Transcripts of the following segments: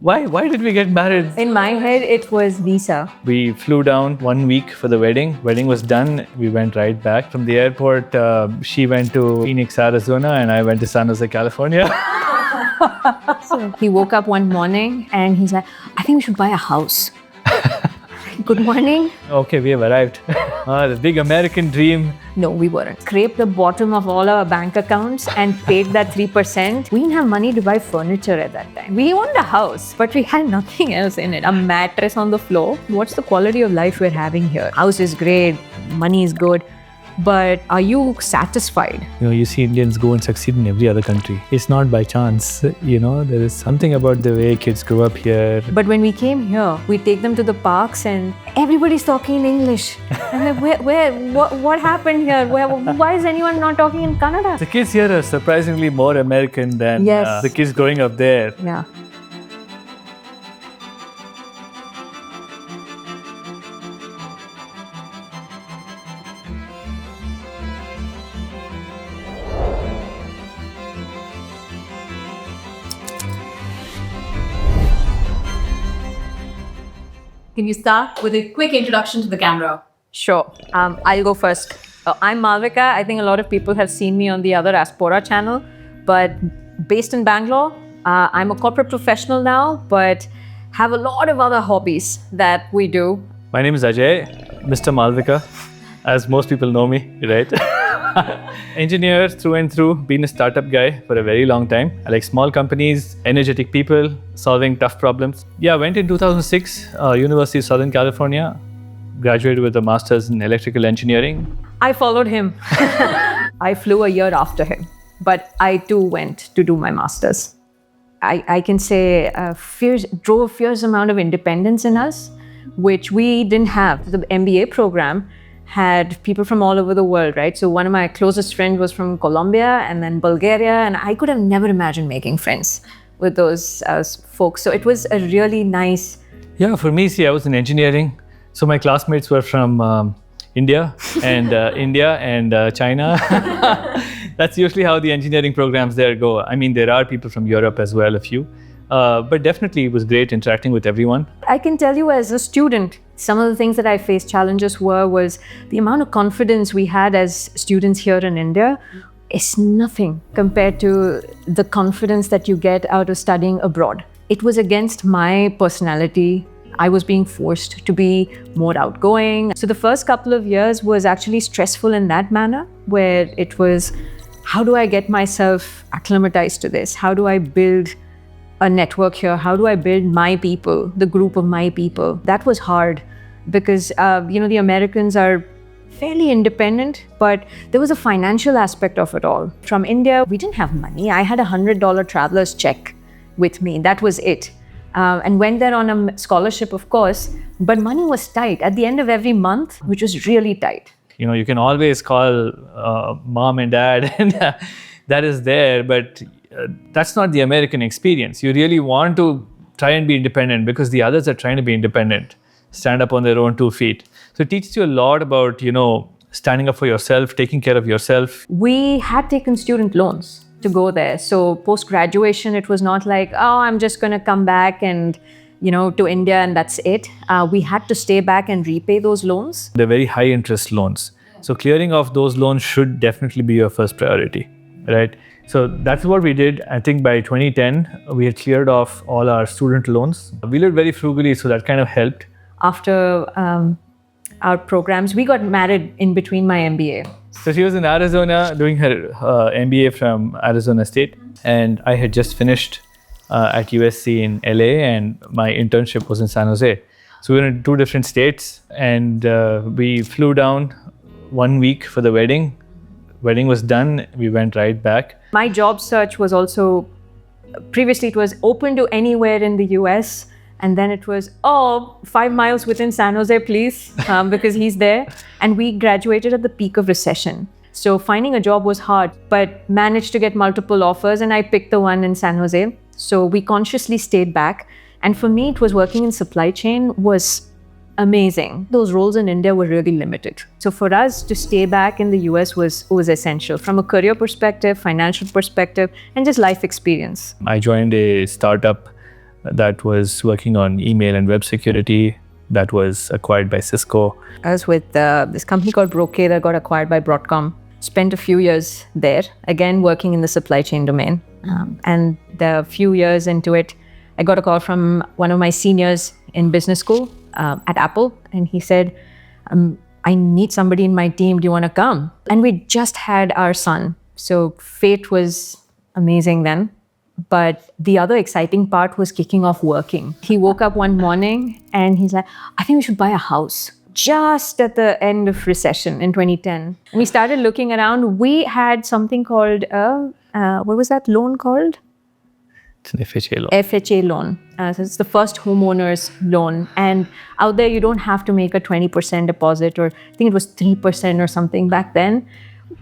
Why? Why did we get married? In my head, it was visa. We flew down 1 week for the wedding. Wedding was done. We went right back. From the airport, she went to Phoenix, Arizona, and I went to San Jose, California. So he woke up one morning and he's like, I think we should buy a house. Good morning. Okay, we have arrived. The big American dream. No, we weren't. Scraped the bottom of all our bank accounts and paid that 3%. We didn't have money to buy furniture at that time. We owned a house, but we had nothing else in it. A mattress on the floor. What's the quality of life we're having here? House is great, money is good. But are you satisfied? You see Indians go and succeed in every other country. It's not by chance. There is something about the way kids grow up here. But when we came here, we take them to the parks and everybody's talking in English. I'm like, what happened here? Why is anyone not talking in Kannada? The kids here are surprisingly more American than the kids growing up there. Yeah. Can you start with a quick introduction to the camera? Sure. I'll go first. I'm Malvika. I think a lot of people have seen me on the other Aspora channel, but based in Bangalore. I'm a corporate professional now, but have a lot of other hobbies that we do. My name is Ajay, Mr. Malvika, as most people know me, right? Engineer through and through, been a startup guy for a very long time. I like small companies, energetic people, solving tough problems. Yeah, I went in 2006, University of Southern California, graduated with a master's in electrical engineering. I followed him. I flew a year after him, but I too went to do my master's. I can say drove a fierce amount of independence in us, which we didn't have. The MBA program had people from all over the world, right? So one of my closest friends was from Colombia and then Bulgaria, and I could have never imagined making friends with those folks. So it was a really nice... Yeah, for me, I was in engineering. So my classmates were from India and China. That's usually how the engineering programs there go. I mean, there are people from Europe as well, a few. But definitely it was great interacting with everyone. I can tell you as a student, some of the things that I faced challenges was the amount of confidence we had as students here in India is nothing compared to the confidence that you get out of studying abroad. It was against my personality. I was being forced to be more outgoing. So the first couple of years was actually stressful in that manner, where it was, how do I get myself acclimatized to this? How do I build a network here? How do I build my people, the group of my people? That was hard because, the Americans are fairly independent, but there was a financial aspect of it all. From India, we didn't have money. I had $100 traveler's check with me. That was it. And went there on a scholarship, of course, but money was tight at the end of every month, which was really tight. You can always call mom and dad, and that is there, but that's not the American experience. You really want to try and be independent because the others are trying to be independent, stand up on their own 2 feet. So it teaches you a lot about, standing up for yourself, taking care of yourself. We had taken student loans to go there. So post-graduation, it was not like, I'm just going to come back and, to India and that's it. We had to stay back and repay those loans. They're very high interest loans. So clearing off those loans should definitely be your first priority, right? So that's what we did. I think by 2010, we had cleared off all our student loans. We lived very frugally, so that kind of helped. After our programs, we got married in between my MBA. So she was in Arizona doing her MBA from Arizona State, and I had just finished at USC in LA, and my internship was in San Jose. So we were in 2 different states, and we flew down 1 week for the wedding. Wedding was done, we went right back. My job search was also, previously it was open to anywhere in the US, and then it was, 5 miles within San Jose, please, because he's there. And we graduated at the peak of recession. So finding a job was hard, but managed to get multiple offers, and I picked the one in San Jose. So we consciously stayed back. And for me, it was working in supply chain was amazing. Those roles in India were really limited. So for us to stay back in the US was essential from a career perspective, financial perspective, and just life experience. I joined a startup that was working on email and web security that was acquired by Cisco. I was with this company called Brocade that got acquired by Broadcom. Spent a few years there, again working in the supply chain domain. And a few years into it, I got a call from one of my seniors in business school at Apple. And he said, I need somebody in my team. Do you want to come? And we just had our son. So fate was amazing then. But the other exciting part was kicking off working. He woke up one morning and he's like, I think we should buy a house. Just at the end of recession in 2010. We started looking around. We had something called, what was that loan called? It's an FHA loan. FHA loan. So it's the first homeowner's loan. And out there, you don't have to make a 20% deposit, or I think it was 3% or something back then.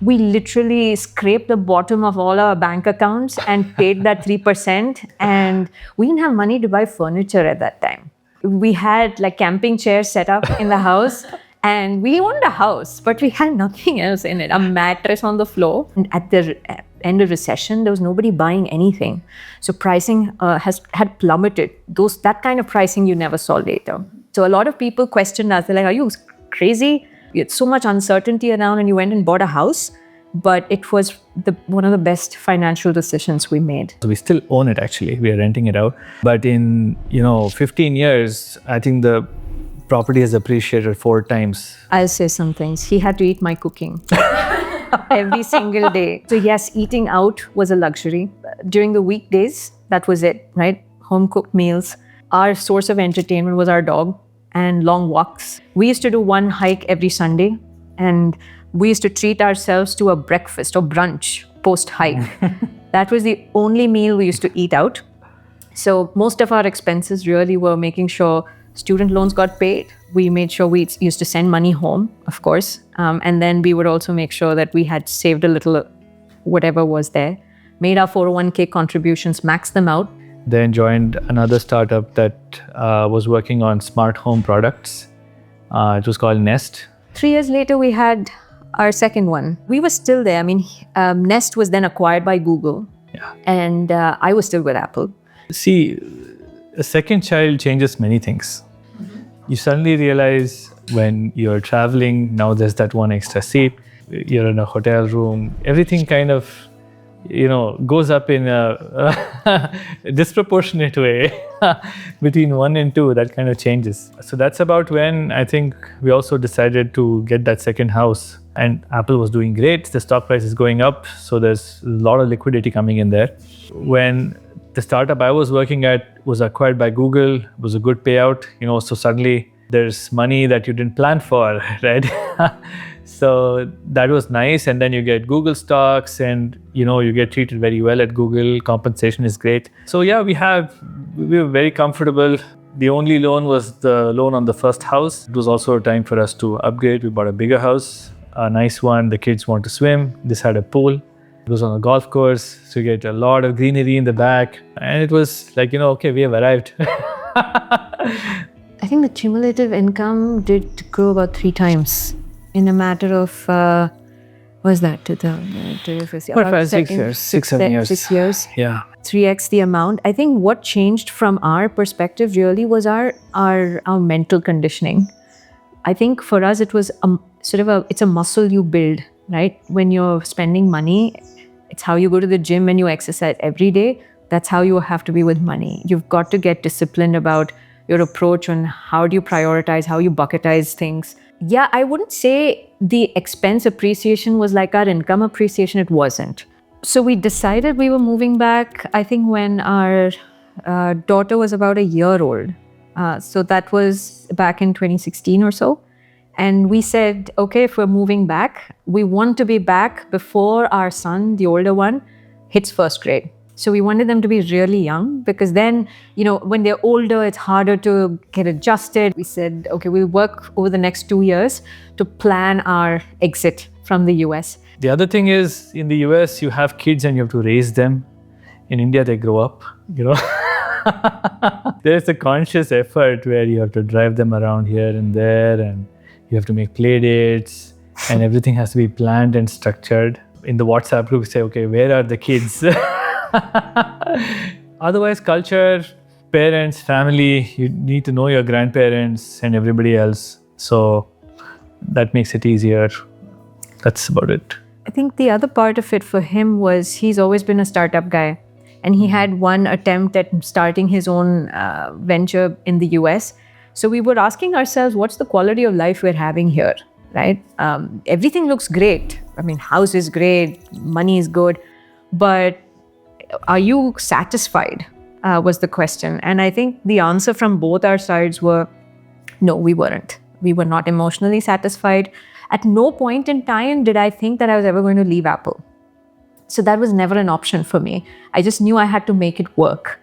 We literally scraped the bottom of all our bank accounts and paid that 3%. And we didn't have money to buy furniture at that time. We had like camping chairs set up in the house. And we owned a house, but we had nothing else in it. A mattress on the floor. And at the end of recession, there was nobody buying anything. So pricing had plummeted. That kind of pricing you never saw later. So a lot of people questioned us. They're like, are you crazy? You had so much uncertainty around and you went and bought a house. But it was one of the best financial decisions we made. So we still own it actually. We are renting it out. But in 15 years, I think the property has appreciated 4 times. I'll say some things. He had to eat my cooking every single day. So yes, eating out was a luxury. During the weekdays, that was it, right? Home cooked meals. Our source of entertainment was our dog and long walks. We used to do one hike every Sunday, and we used to treat ourselves to a breakfast or brunch post-hike. That was the only meal we used to eat out. So most of our expenses really were making sure student loans got paid. We made sure we used to send money home, of course. And then we would also make sure that we had saved a little, whatever was there, made our 401k contributions, maxed them out. Then joined another startup that was working on smart home products. It was called Nest. 3 years later, we had our second one. We were still there. I mean, Nest was then acquired by Google. Yeah. And I was still with Apple. See, a second child changes many things. You suddenly realize when you're traveling, now there's that one extra seat, you're in a hotel room, everything kind of, goes up in a disproportionate way between 1 and 2, that kind of changes. So that's about when I think we also decided to get that second house. And Apple was doing great, the stock price is going up, so there's a lot of liquidity coming in there. When the startup I was working at was acquired by Google, it was a good payout, so suddenly there's money that you didn't plan for, right? So that was nice. And then you get Google stocks and, you get treated very well at Google. Compensation is great. So yeah, we were very comfortable. The only loan was the loan on the first house. It was also a time for us to upgrade. We bought a bigger house, a nice one. The kids want to swim. This had a pool. It was on a golf course, so you get a lot of greenery in the back. And it was like, okay, we have arrived. I think the cumulative income did grow about 3 times in a matter of, what was that, 6 years, 6, 7 years. 6 years. Yeah. 3x the amount. I think what changed from our perspective really was our mental conditioning. I think for us, it was it's a muscle you build, right? When you're spending money, it's how you go to the gym and you exercise every day. That's how you have to be with money. You've got to get disciplined about your approach on how do you prioritize, how you bucketize things. Yeah, I wouldn't say the expense appreciation was like our income appreciation. It wasn't. So we decided we were moving back, I think when our daughter was about a year old. So that was back in 2016 or so. And we said, okay, if we're moving back, we want to be back before our son, the older one, hits first grade. So we wanted them to be really young because then, when they're older, it's harder to get adjusted. We said, okay, we'll work over the next 2 years to plan our exit from the US. The other thing is, in the US, you have kids and you have to raise them. In India, they grow up, There's a conscious effort where you have to drive them around here and there, and you have to make play dates, and everything has to be planned and structured. In the WhatsApp group, we say, okay, where are the kids? Otherwise, culture, parents, family, you need to know your grandparents and everybody else. So that makes it easier. That's about it. I think the other part of it for him was he's always been a startup guy. And he had one attempt at starting his own venture in the US. So we were asking ourselves, what's the quality of life we're having here, right? Everything looks great. I mean, house is great, money is good. But are you satisfied, was the question. And I think the answer from both our sides were, no, we weren't. We were not emotionally satisfied. At no point in time did I think that I was ever going to leave Apple. So that was never an option for me. I just knew I had to make it work.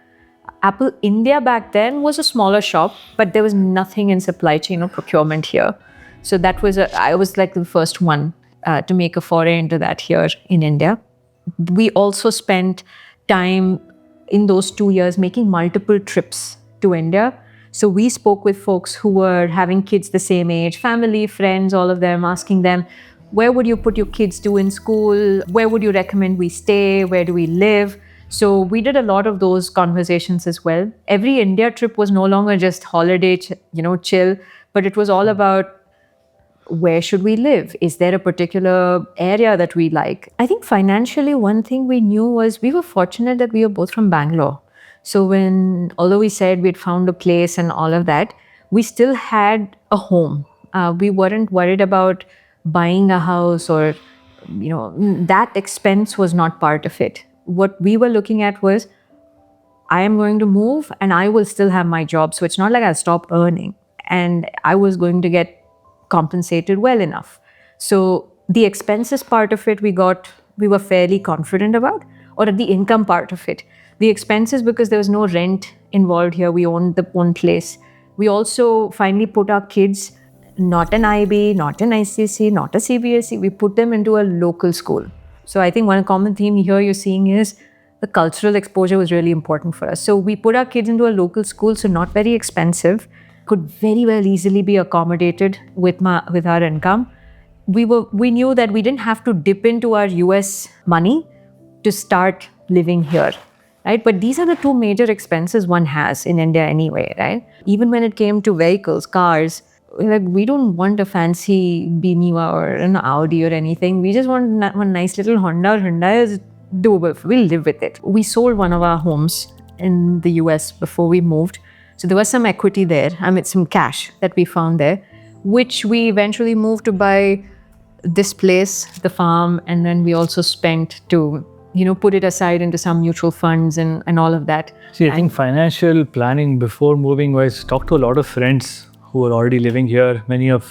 Apple India back then was a smaller shop, but there was nothing in supply chain or procurement here. So that was I was like the first one to make a foray into that here in India. We also spent time in those 2 years making multiple trips to India. So we spoke with folks who were having kids the same age, family, friends, all of them, asking them, where would you put your kids to in school? Where would you recommend we stay? Where do we live? So we did a lot of those conversations as well. Every India trip was no longer just holiday, chill, but it was all about where should we live? Is there a particular area that we like? I think financially, one thing we knew was we were fortunate that we were both from Bangalore. So although we said we'd found a place and all of that, we still had a home. We weren't worried about buying a house or, that expense was not part of it. What we were looking at was, I am going to move and I will still have my job. So it's not like I'll stop earning. And I was going to get compensated well enough. So the expenses part of it, we were fairly confident about, or the income part of it. The expenses, because there was no rent involved here, we owned the own place. We also finally put our kids, not an IB, not an ICC, not a CBSE, we put them into a local school. So I think one common theme here you're seeing is the cultural exposure was really important for us. So we put our kids into a local school, so not very expensive, could very well easily be accommodated with our income. We knew that we didn't have to dip into our US money to start living here, right? But these are the two major expenses one has in India anyway, right? Even when it came to vehicles, cars, we don't want a fancy Beamer or an Audi or anything. We just want one nice little Honda. Hyundai is doable. We'll live with it. We sold one of our homes in the US before we moved. So there was some equity there, some cash that we found there, which we eventually moved to buy this place, the farm, and then we also spent to, put it aside into some mutual funds and all of that. See, I think financial planning before moving was talk to a lot of friends who were already living here. Many of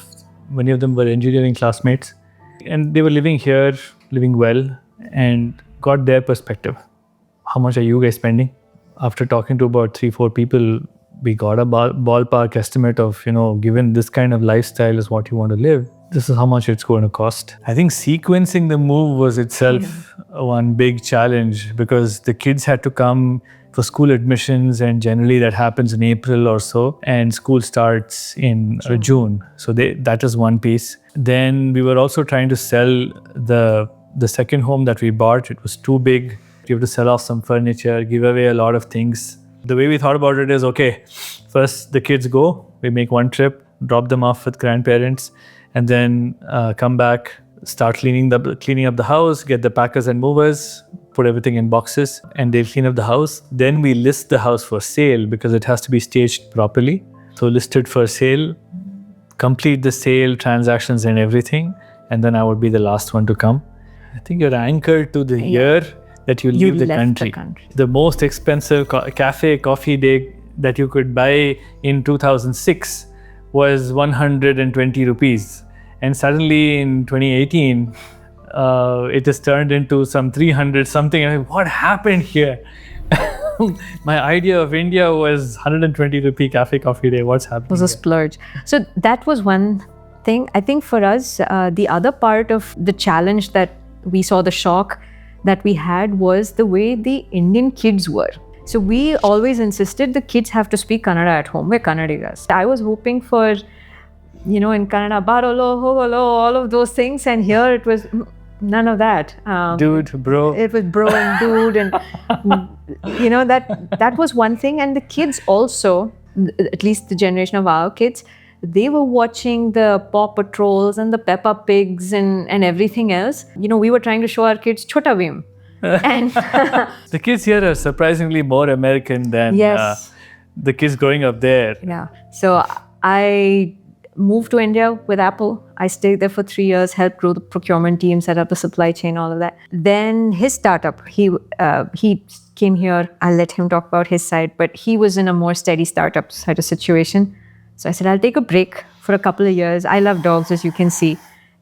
them were engineering classmates, and they were living here, living well, and got their perspective. How much are you guys spending? After talking to about 3-4 people, we got a ballpark estimate of, given this kind of lifestyle is what you want to live, this is how much it's going to cost. I think sequencing the move was itself one big challenge, because the kids had to come for school admissions, and generally that happens in April or so, and school starts in June. So that is one piece. Then we were also trying to sell the second home that we bought. It was too big. We have to sell off some furniture, give away a lot of things. The way we thought about it is, okay, first the kids go, we make one trip, drop them off with grandparents, and then come back, start cleaning up the house, get the packers and movers, put everything in boxes, and they'll clean up the house. Then we list the house for sale because it has to be staged properly. So listed for sale, complete the sale, transactions and everything, and then I would be the last one to come. I think you're anchored to the year that you leave the country. The most expensive coffee day that you could buy in 2006 was 120 rupees. And suddenly in 2018, it has turned into some 300 something. I'm like, what happened here? My idea of India was 120 rupee coffee day. What's happening? It was a splurge. So that was one thing. I think for us, the other part of the challenge that we saw, the shock that we had, was the way the Indian kids were. So we always insisted the kids have to speak Kannada at home. We're Kannadigas. I was hoping for, in Kannada, barolo, hogolo, all of those things. And here it was, none of that. Dude, bro. It was bro and dude, and that was one thing. And the kids also, at least the generation of our kids, they were watching the Paw Patrols and the Peppa Pigs and everything else. We were trying to show our kids Chota Bheem. And the kids here are surprisingly more American than yes. The kids growing up there. Yeah. So I moved to India with Apple. I stayed there for 3 years, helped grow the procurement team, set up the supply chain, all of that. Then his startup, he came here. I'll let him talk about his side, but he was in a more steady startup sort of situation. So I said, I'll take a break for a couple of years. I love dogs, as you can see,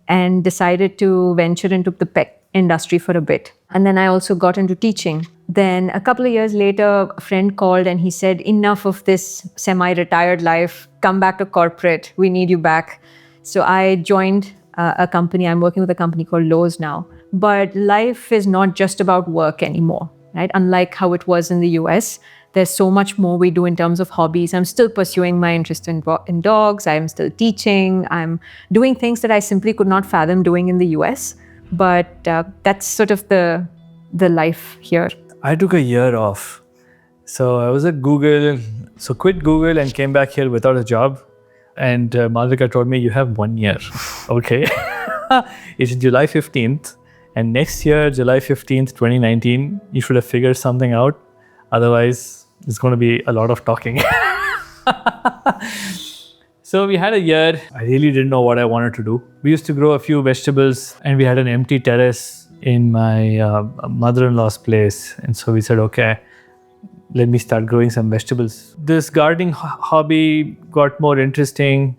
and decided to venture into the pet industry for a bit. And then I also got into teaching. Then a couple of years later, a friend called and he said, enough of this semi-retired life, come back to corporate, we need you back. So I joined a company. I'm working with a company called Lowe's now. But life is not just about work anymore, right? Unlike how it was in the US, there's so much more we do in terms of hobbies. I'm still pursuing my interest in dogs. I'm still teaching. I'm doing things that I simply could not fathom doing in the US. But that's sort of the life here. I took a year off. So I was at Google. So quit Google and came back here without a job. And Malvika told me, you have 1 year. Okay. It's July 15th. And next year, July 15th, 2019, you should have figured something out. Otherwise, it's going to be a lot of talking. So we had a year. I really didn't know what I wanted to do. We used to grow a few vegetables and we had an empty terrace in my mother-in-law's place. And so we said, okay, let me start growing some vegetables. This gardening hobby got more interesting.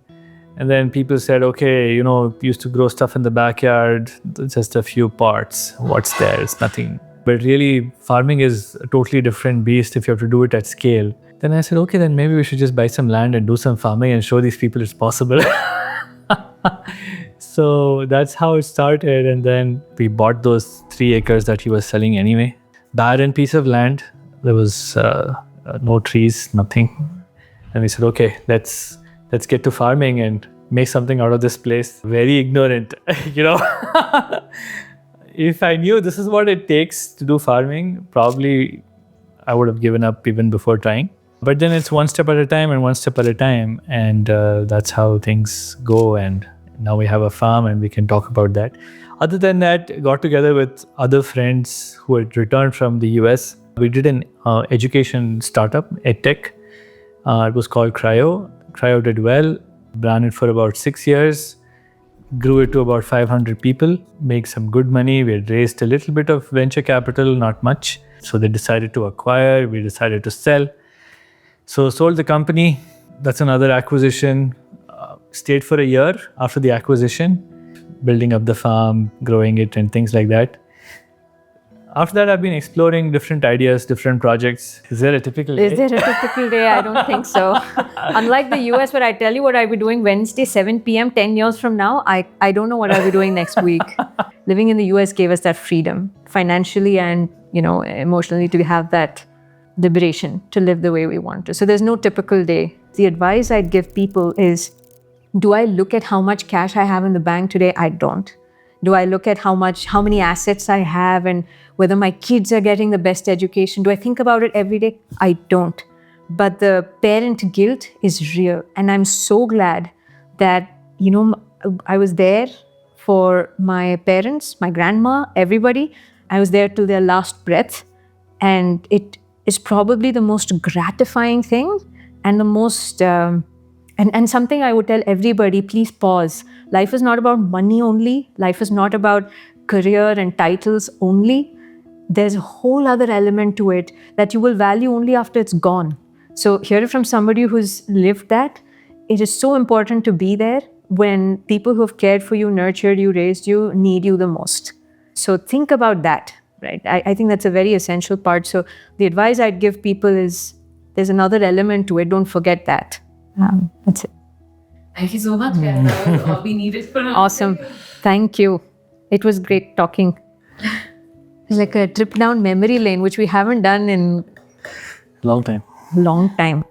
And then people said, okay, used to grow stuff in the backyard, just a few pots. What's there? It's nothing. But really, farming is a totally different beast if you have to do it at scale. Then I said, okay, then maybe we should just buy some land and do some farming and show these people it's possible. So that's how it started. And then we bought those 3 acres that he was selling anyway. Barren piece of land. There was no trees, nothing. And we said, okay, let's get to farming and make something out of this place. Very ignorant, If I knew this is what it takes to do farming, probably I would have given up even before trying. But then it's one step at a time. And that's how things go. And now we have a farm and we can talk about that. Other than that, got together with other friends who had returned from the US. We did an education startup, EdTech. It was called Cryo. Cryo did well, ran it for about 6 years, grew it to about 500 people, make some good money. We had raised a little bit of venture capital, not much. So they decided to acquire, we decided to sell. So sold the company. That's another acquisition. Stayed for a year after the acquisition, building up the farm, growing it and things like that. After that, I've been exploring different ideas, different projects. Is there a typical day? Is there a typical day? I don't think so. Unlike the US, where I tell you what I'll be doing Wednesday, 7 p.m., 10 years from now, I don't know what I'll be doing next week. Living in the US gave us that freedom, financially and emotionally, to have that liberation to live the way we want to. So there's no typical day. The advice I'd give people is, do I look at how much cash I have in the bank today? I don't. Do I look at how many assets I have and whether my kids are getting the best education? Do I think about it every day? I don't. But the parent guilt is real. And I'm so glad that, I was there for my parents, my grandma, everybody. I was there till their last breath. And it is probably the most gratifying thing and the most... And something I would tell everybody, please pause. Life is not about money only. Life is not about career and titles only. There's a whole other element to it that you will value only after it's gone. So hear it from somebody who's lived that. It is so important to be there when people who have cared for you, nurtured you, raised you, need you the most. So think about that, right? I think that's a very essential part. So the advice I'd give people is there's another element to it. Don't forget that. That's it. Thank you so much, guys. That was all we needed for now. Awesome. Thank you. It was great talking. It's like a trip down memory lane, which we haven't done in Long time. long time.